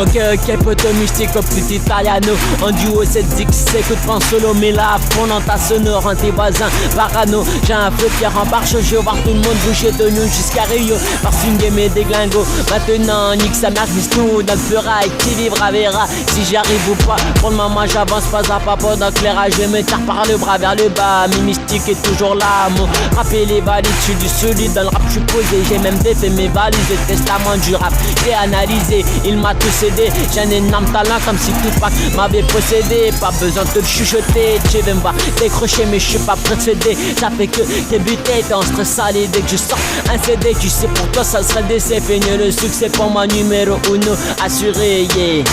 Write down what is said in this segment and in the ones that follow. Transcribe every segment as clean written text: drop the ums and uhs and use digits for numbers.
Ok, poto mystique au petit italiano. En duo, c'est Dix, écoute pas en solo, mais là, fond dans ta sonore, en tes voisins, parano. J'ai un feu pierre en marche, je vais voir tout le monde bouger de nous jusqu'à Rio. Par une game et des glingos. Maintenant, nique sa mère, nous dans le ferail, qui vivra verra si j'y arrive ou pas. Pour le moment, j'avance pas à pas pendant que l'air, je vais me tirer par le bras vers le bas. Mi mystique est toujours là, mon rap et les valides, je suis du solide dans le rap, je suis posé. J'ai même défait mes valises, le testament du rap. J'ai analysé, il m'a tout cédé. J'ai un énorme talent comme si Tupac m'avait possédé. Pas besoin de te le chuchoter, tu veux me voir décrocher, mais je suis pas précédé. Ça fait que débuter, t'es en stress salé. Dès que je sors un CD, tu sais pour toi ça serait décès. Feigne le succès pour moi numéro uno, assuré, yeah.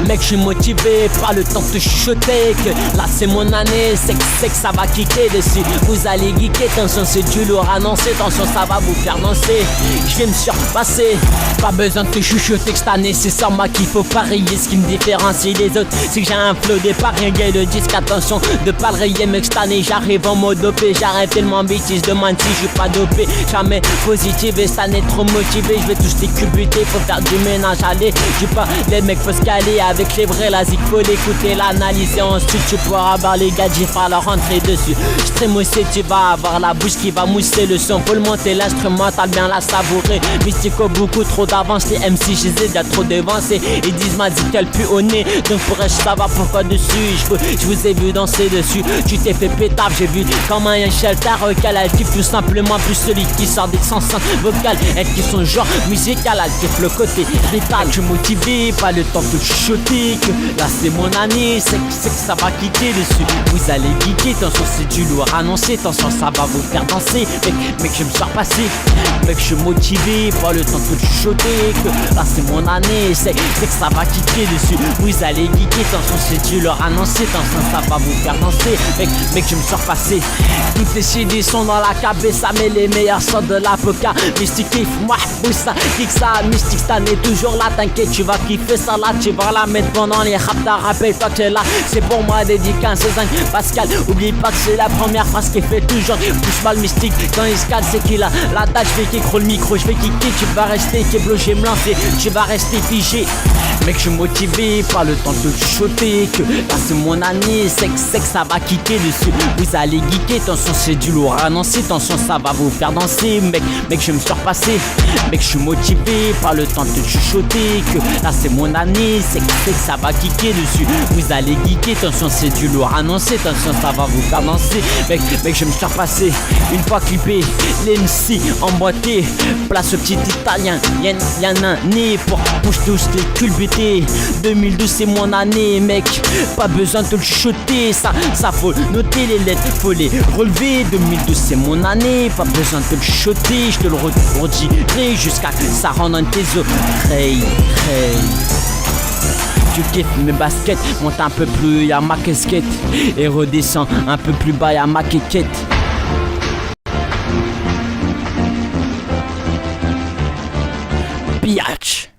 Mec, je suis motivé, pas le temps de te chuchoter. Que là c'est mon année, c'est que ça va kicker dessus. Vous allez geeker, attention c'est du lourd annoncé. Attention ça va vous faire danser, je vais me surpasser. Pas besoin de te chuchoter que cette année c'est sans moi qu'il faut parier. Ce qui me différencie des autres, c'est que j'ai un flow départ, rien gay le disque. Attention de pas le rayer, mec, cette année j'arrive en mode dopé. J'arrête tellement bêtise, demande si je suis pas dopé. Jamais positive et cette année trop motivé. Je vais tous les cubuter, faut faire du ménage, allez. Je pas les mecs faut se caler. Avec les vrais, la zik, faut l'écouter, l'analyser. Ensuite, tu pourras avoir les gadgets, faire leur rentrer dessus. J'trémoussé, tu vas avoir la bouche qui va mousser le son. Faut le monter, l'instrumental, bien la savourer. Mystico, beaucoup trop d'avance. Les MC, je les ai déjà trop devancés. Ils disent ma zik, elle pue au nez. Donc, pourrais-je savoir pourquoi dessus? Je vous ai vu danser dessus. Tu t'es fait pétard, j'ai vu comment un shelter qualitatif, tout simplement. Plus celui qui sort des sens vocales. Elle qui sont genre musical, elle kiffe le côté vital. Je suis motivé, pas le temps de chuchoter. Que là c'est mon année, c'est que ça va kicker dessus. Vous allez geeker, attention c'est du lourd annoncé. Attention ça va vous faire danser. Mec je me suis repassé. Mec je suis motivé, pas le temps de te chuchoter. Que là c'est mon année, c'est que ça va kicker dessus. Vous allez geeker, attention c'est du lourd annoncé. Attention ça va vous faire danser. Mec je me suis repassé. Toutes les CD sont dans la cabessa, mais les meilleurs sortent de l'avocat. Mystique kiffe, moi ça kick ça. Mystique cette année toujours là, t'inquiète tu vas kiffer ça là. Tu vas la mettre pendant les rap, rappelle-toi que t'es là. C'est pour moi dédicace aux zinc Pascal. Oublie pas que c'est la première phrase qui fait toujours plus mal. Mystique quand il se cale c'est qu'il a la tâche. Je vais kicker le micro, je vais kicker. Tu vas rester kéblo, je vais me lancer. Tu vas rester figé. Mec je suis motivé, pas le temps de te chuchoter. Que là c'est mon année, c'est que ça va kicker dessus. Vous allez geeker, attention c'est du lourd annoncé. Attention ça va vous faire danser. Mec je me suis repassé. Mec je suis motivé, pas le temps de te chuchoter. Que là c'est mon année, c'est que ça va kicker dessus. Vous allez geeker, attention c'est du lourd annoncé. Attention ça va vous faire danser. Mec je me suis repassé. Une fois clippé, les MC emboîtés. Place au petit italien, y'en a un nez pour bouge tous les culbutés. 2012 c'est mon année mec, pas besoin de te le chuchoter. Ça faut noter les lettres, faut les relever. 2012 c'est mon année, pas besoin de te le chuchoter. Je te le redirai jusqu'à que ça rentre dans tes oreilles. Tu kiffes mes baskets, monte un peu plus y'a ma casquette. Et redescends un peu plus bas y'a ma quéquette. Biatch.